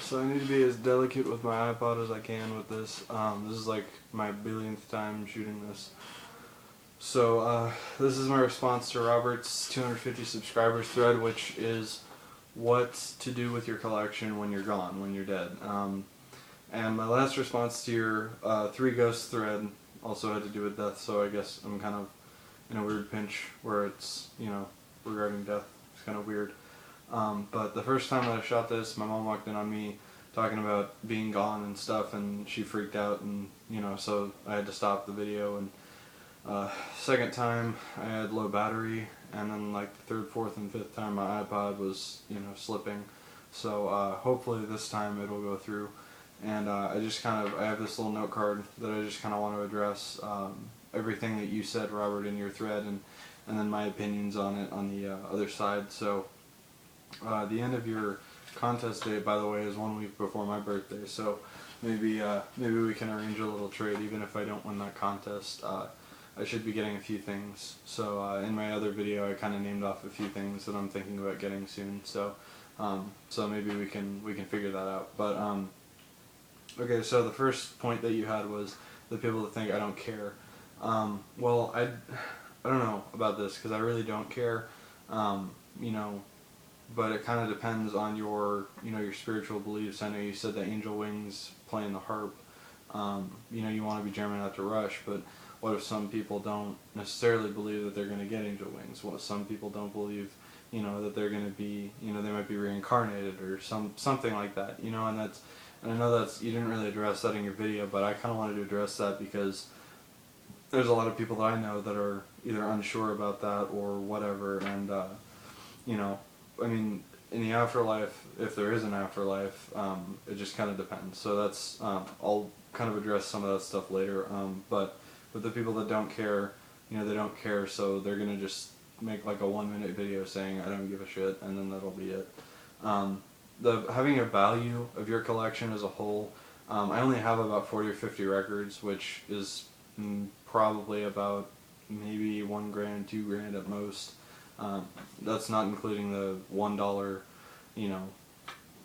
So I need to be as delicate with my iPod as I can with this. This is like my billionth time shooting this. So this is my response to Robert's 250 subscribers thread, which is what to do with your collection when you're gone, when you're dead. And my last response to your 3 ghosts thread also had to do with death, so I guess I'm kind of in a weird pinch where it's, regarding death. It's kind of weird. But the first time that I shot this, my mom walked in on me talking about being gone and stuff, and she freaked out, and so I had to stop the video. And second time I had low battery, and then like the third, fourth, and fifth time my iPod was slipping. So hopefully this time it'll go through. And I have this little note card that I just kind of want to address everything that you said, Robert, in your thread, and then my opinions on it on the other side. So the end of your contest date, by the way, is 1 week before my birthday. So maybe we can arrange a little trade, even if I don't win that contest. I should be getting a few things. So in my other video, I kind of named off a few things that I'm thinking about getting soon. So maybe we can figure that out. But okay, so the first point that you had was the people that think I don't care. Well, I don't know about this because I really don't care. But it kind of depends on your your spiritual beliefs. I know you said that angel wings playing the harp. You want to be German, not to Rush, but what if some people don't necessarily believe that they're going to get angel wings? What if some people don't believe, that they're going to be, they might be reincarnated or something like that, and I know that's, you didn't really address that in your video, but I kind of wanted to address that because there's a lot of people that I know that are either unsure about that or whatever, and, I mean, in the afterlife, if there is an afterlife, it just kind of depends. So that's, I'll kind of address some of that stuff later, but with the people that don't care, they don't care, so they're going to just make like a 1-minute video saying, I don't give a shit, and then that'll be it. Having a value of your collection as a whole, I only have about 40 or 50 records, which is probably about maybe $1 grand, $2 grand at most. That's not including the $1,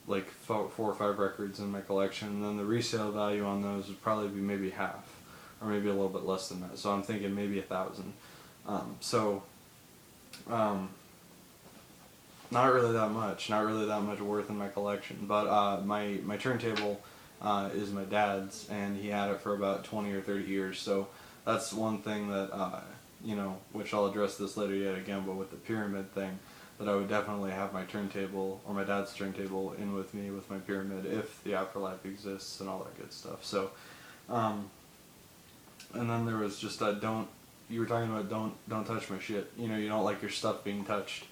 like 4 or 5 records in my collection. And then the resale value on those would probably be maybe half, or maybe a little bit less than that. So I'm thinking maybe 1,000. Not really that much worth in my collection. But my turntable is my dad's, and he had it for about 20 or 30 years. So that's one thing that which I'll address this later yet again, but with the pyramid thing, that I would definitely have my turntable, or my dad's turntable, in with me with my pyramid if the afterlife exists and all that good stuff. So, and then there was just you were talking about don't touch my shit. You don't like your stuff being touched.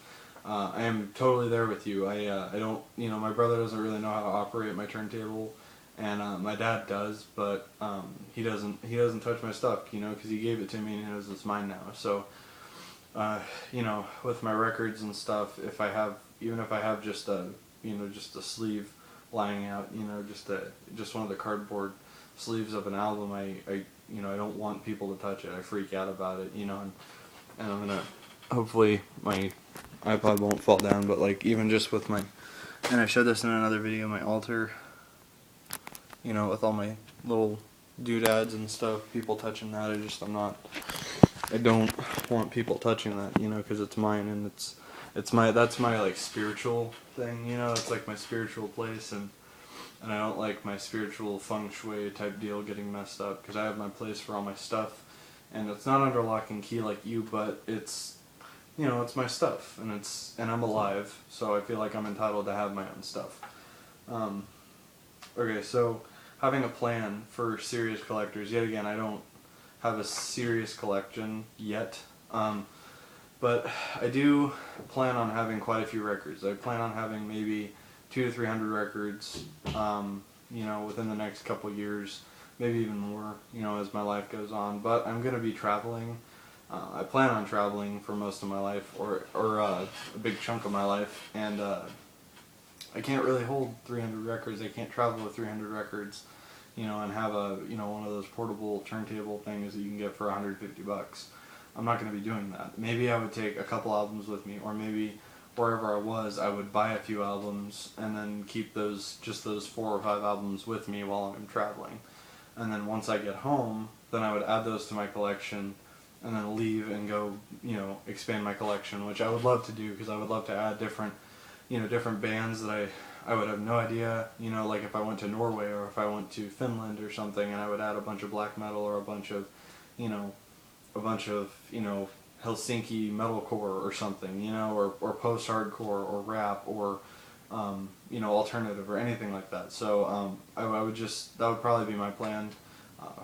I am totally there with you. I don't, my brother doesn't really know how to operate my turntable, and my dad does, but he doesn't touch my stuff, because he gave it to me and he knows it's mine now. So, with my records and stuff, even if I have just a just a sleeve lying out, just one of the cardboard sleeves of an album, I don't want people to touch it. I freak out about it, and I'm gonna, hopefully my iPod won't fall down, but like even just with my, and I showed this in another video, my altar, with all my little doodads and stuff, people touching that, I don't want people touching that, because it's mine, and that's my like spiritual thing, it's like my spiritual place, and I don't like my spiritual feng shui type deal getting messed up, because I have my place for all my stuff, and it's not under lock and key like you, but it's, it's my stuff, and I'm alive, so I feel like I'm entitled to have my own stuff. Okay, so having a plan for serious collectors, yet again, I don't have a serious collection yet, but I do plan on having quite a few records. I plan on having maybe 200 to 300 records, within the next couple years, maybe even more, as my life goes on. But I'm going to be traveling. I plan on traveling for most of my life, or a big chunk of my life, and I can't really hold 300 records. I can't travel with 300 records, and have a, one of those portable turntable things that you can get for $150. I'm not going to be doing that. Maybe I would take a couple albums with me, or maybe wherever I was, I would buy a few albums and then keep just those 4 or 5 albums with me while I'm traveling. And then once I get home, then I would add those to my collection and then leave and go, expand my collection, which I would love to do because I would love to add different bands that I would have no idea, like if I went to Norway or if I went to Finland or something, and I would add a bunch of black metal or a bunch of Helsinki metalcore or something, or post-hardcore or rap or, alternative or anything like that. So that would probably be my plan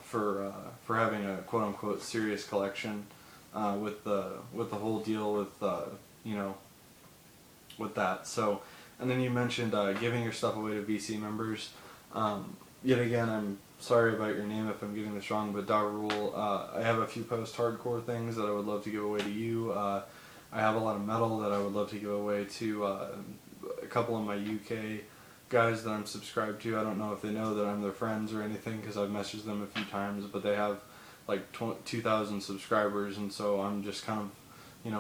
for having a quote-unquote serious collection with the whole deal with that. So, and then you mentioned giving your stuff away to VC members. Yet again, I'm sorry about your name if I'm getting this wrong, but Darul, I have a few post-hardcore things that I would love to give away to you. I have a lot of metal that I would love to give away to a couple of my UK guys that I'm subscribed to. I don't know if they know that I'm their friends or anything because I've messaged them a few times, but they have like 2,000 subscribers, and so I'm just kind of,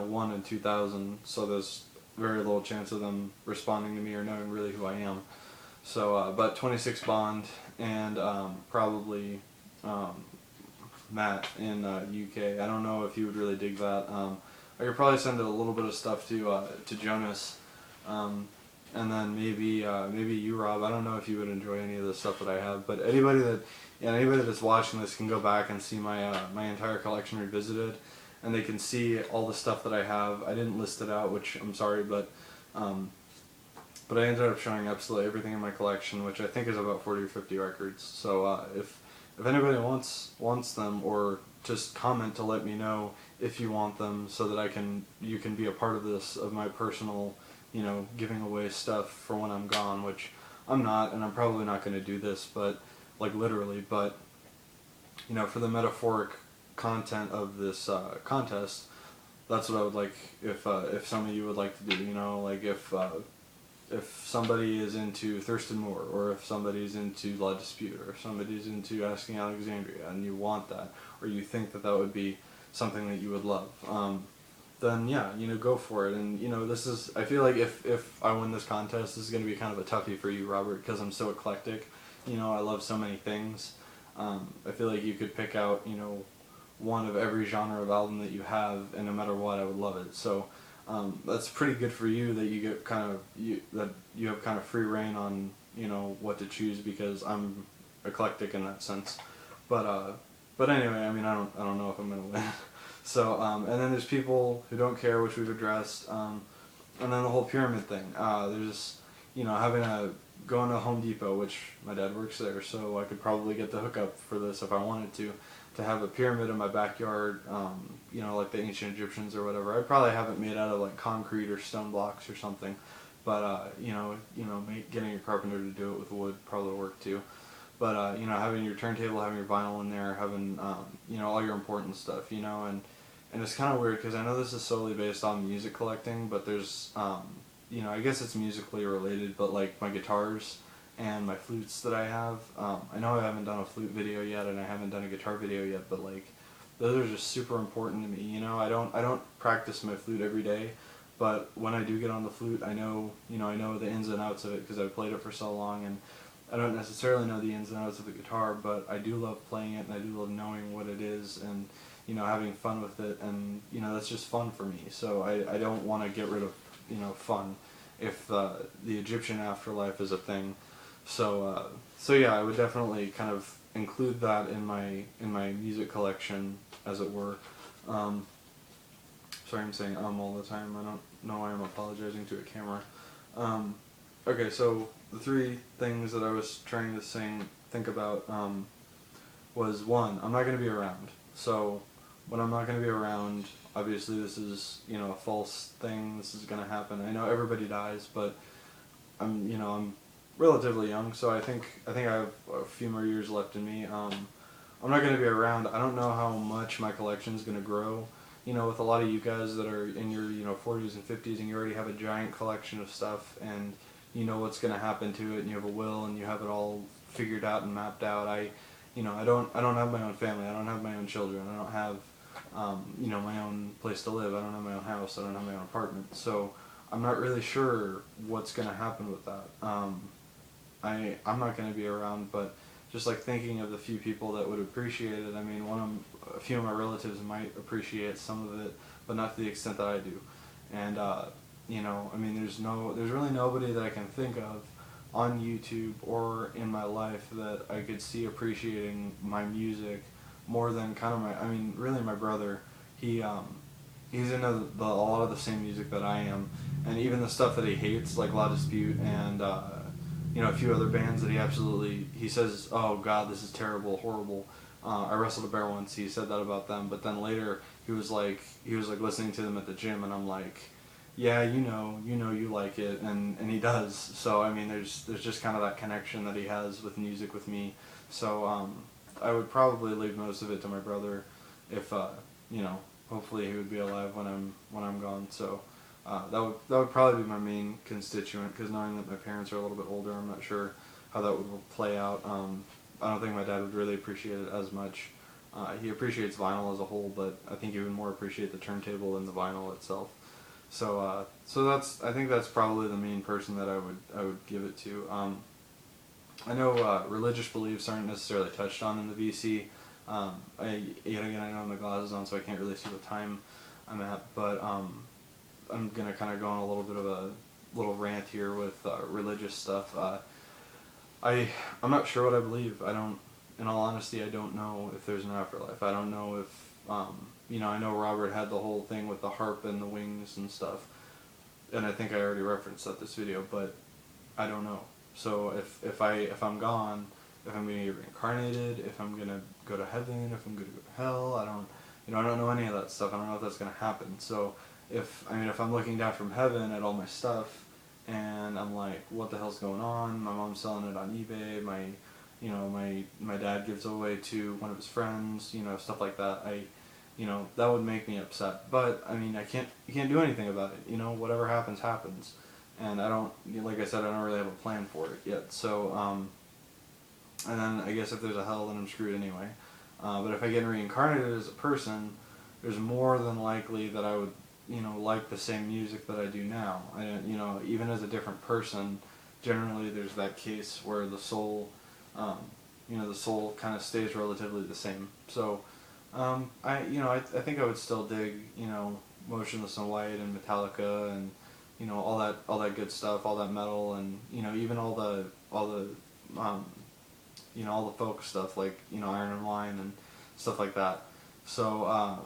1 in 2,000, so there's very little chance of them responding to me or knowing really who I am. So, but 26 Bond and probably Matt in UK. I don't know if he would really dig that. I could probably send a little bit of stuff to Jonas, and then maybe you, Rob. I don't know if you would enjoy any of the stuff that I have, but anybody that's watching this can go back and see my my entire collection revisited, and they can see all the stuff that I have. I didn't list it out, which I'm sorry, but I ended up showing absolutely everything in my collection, which I think is about 40 or 50 records. So if anybody wants them, or just comment to let me know if you want them, so that you can be a part of this, of my personal, giving away stuff for when I'm gone, which I'm not, and I'm probably not going to do this, but like literally, but for the metaphoric content of this contest, that's what I would like if some of you would like to do. Like if somebody is into Thurston Moore, or if somebody's into La Dispute, or if somebody's into Asking Alexandria, and you want that, or you think that would be something that you would love, then yeah, go for it. And I feel like if I win this contest, this is going to be kind of a toughie for you, Robert, because I'm so eclectic. I love so many things. I feel like you could pick out, one of every genre of album that you have, and no matter what, I would love it. So that's pretty good for you that you get that you have kind of free reign on what to choose, because I'm eclectic in that sense. But anyway, I mean, I don't know if I'm gonna win. So and then there's people who don't care, which we've addressed, and then the whole pyramid thing. There's going to Home Depot, which my dad works there, so I could probably get the hookup for this if I wanted to have a pyramid in my backyard, like the ancient Egyptians or whatever. I'd probably have it made out of like concrete or stone blocks or something, but getting a carpenter to do it with wood probably work too. But having your turntable, having your vinyl in there, having all your important stuff, and it's kind of weird because I know this is solely based on music collecting, but there's I guess it's musically related, but like my guitars and my flutes that I have. I know I haven't done a flute video yet, and I haven't done a guitar video yet, but like those are just super important to me. I don't practice my flute every day, but when I do get on the flute, I know the ins and outs of it because I've played it for so long, and I don't necessarily know the ins and outs of the guitar, but I do love playing it, and I do love knowing what it is, and having fun with it, and that's just fun for me. So I don't want to get rid of fun if the Egyptian afterlife is a thing. So yeah, I would definitely kind of include that in my music collection, as it were. Sorry, I'm saying all the time. I don't know why I'm apologizing to a camera. Okay, so the 3 things that I was trying to think about was, 1, I'm not going to be around. So when I'm not going to be around, obviously this is a false thing. This is going to happen. I know everybody dies, but I'm relatively young, so I think I have a few more years left in me. I'm not going to be around. I don't know how much my collection is going to grow. With a lot of you guys that are in your 40s and 50s, and you already have a giant collection of stuff, and you know what's going to happen to it, and you have a will, and you have it all figured out and mapped out. I don't have my own family. I don't have my own children. I don't have my own place to live. I don't have my own house. I don't have my own apartment. So I'm not really sure what's going to happen with that. I'm not going to be around, but just like thinking of the few people that would appreciate it. I mean, a few of my relatives might appreciate some of it, but not to the extent that I do. And you know, I mean, there's really nobody that I can think of on YouTube or in my life that I could see appreciating my music more than kind of I mean, really my brother. He he's into a lot of the same music that I am, and even the stuff that he hates, like La Dispute and you know, a few other bands that he says, oh God, this is terrible, horrible. I wrestled a bear once. He said that about them, but then later he was like listening to them at the gym, and I'm like, yeah, you like it, and he does. So I mean, there's just kind of that connection that he has with music with me. So I would probably leave most of it to my brother, if you know, hopefully he would be alive when I'm gone. So that would probably be my main constituent, because knowing that my parents are a little bit older, I'm not sure how that would play out. I don't think my dad would really appreciate it as much. He appreciates vinyl as a whole, but I think he would more appreciate the turntable than the vinyl itself. So I think that's probably the main person that I would give it to. I know religious beliefs aren't necessarily touched on in the VC. Yet again, I don't have my glasses on, so I can't really see what time I'm at. But I'm gonna kind of go on a little bit of a little rant here with religious stuff. I'm not sure what I believe. In all honesty, I don't know if there's an afterlife. I don't know if you know, I know Robert had the whole thing with the harp and the wings and stuff, and I think I already referenced that this video, but I don't know. So if I'm gone, if I'm gonna get reincarnated, if I'm gonna go to heaven, if I'm gonna go to hell, I don't know any of that stuff. I don't know if that's gonna happen. So if I'm looking down from heaven at all my stuff, and I'm like, what the hell's going on? My mom's selling it on eBay. My dad gives it away to one of his friends. You know, stuff like that. That would make me upset. But I mean, you can't do anything about it. You know, whatever happens, happens. And like I said, I don't really have a plan for it yet. So, and then I guess if there's a hell, then I'm screwed anyway. But if I get reincarnated as a person, there's more than likely that I would, like the same music that I do now. Even as a different person, generally there's that case where the soul, the soul kind of stays relatively the same. So, I think I would still dig, Motionless in White and Metallica and, all that good stuff, all that metal, and even all the folk stuff like Iron and Wine and stuff like that. So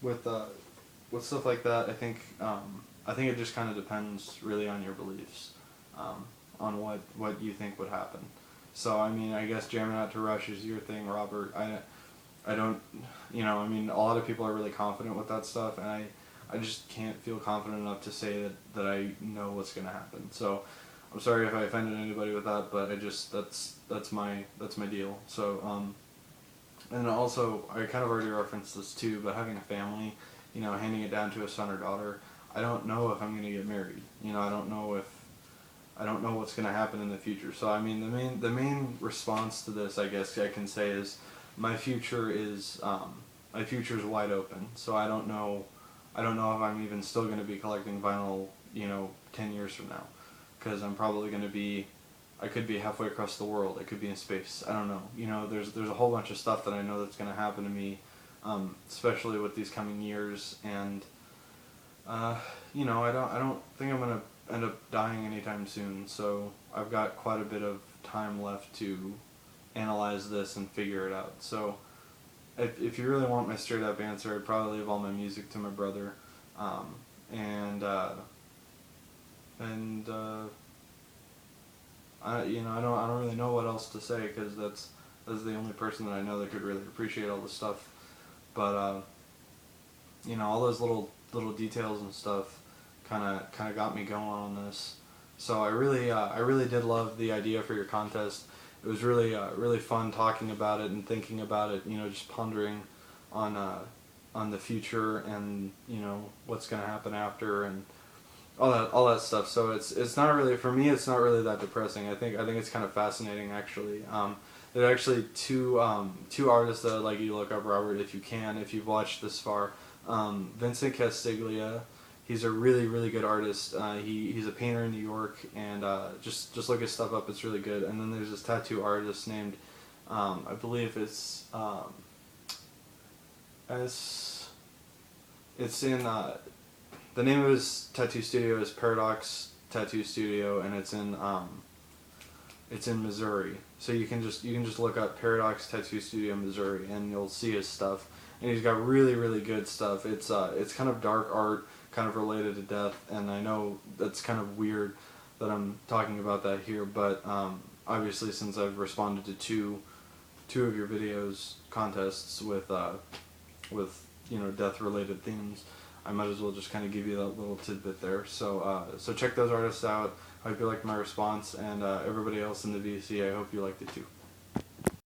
with stuff like that, I think it just kind of depends really on your beliefs, on what you think would happen. So I guess jamming out to Rush is your thing, Robert. I don't, a lot of people are really confident with that stuff, and I just can't feel confident enough to say that I know what's going to happen. So I'm sorry if I offended anybody with that, but that's my deal. So and also I kind of already referenced this too, but having a family, handing it down to a son or daughter, I don't know if I'm going to get married. I don't know what's going to happen in the future. So the main response to this, I guess I can say, is my future is wide open. So I don't know if I'm even still going to be collecting vinyl, 10 years from now, because I'm probably going to be, I could be halfway across the world. I could be in space. I don't know. There's a whole bunch of stuff that I know that's going to happen to me, especially with these coming years, and I don't think I'm going to end up dying anytime soon. So I've got quite a bit of time left to analyze this and figure it out. So if you really want my straight up answer, I'd probably leave all my music to my brother, I don't really know what else to say, because that's the only person that I know that could really appreciate all this stuff. But all those little details and stuff kind of got me going on this. So I really did love the idea for your contest. It was really fun talking about it and thinking about it. Just pondering on the future and what's going to happen after and all that stuff. So it's not really, for me, it's not really that depressing. I think it's kind of fascinating, actually. There are actually two artists that I'd like you to look up, Robert, if you can, if you've watched this far. Vincent Castiglia, He's a really good artist. He's a painter in New York, and just look his stuff up. It's really good. And then there's this tattoo artist named, I believe it's in the name of his tattoo studio is Paradox Tattoo Studio, and it's in Missouri. So you can just look up Paradox Tattoo Studio Missouri, and you'll see his stuff. And he's got really good stuff. It's kind of dark art, kind of related to death, and I know that's kind of weird that I'm talking about that here, but obviously since I've responded to two of your videos contests with death related themes, I might as well just kind of give you that little tidbit there. So so check those artists out. I hope you liked my response, and everybody else in the VC, I hope you liked it too.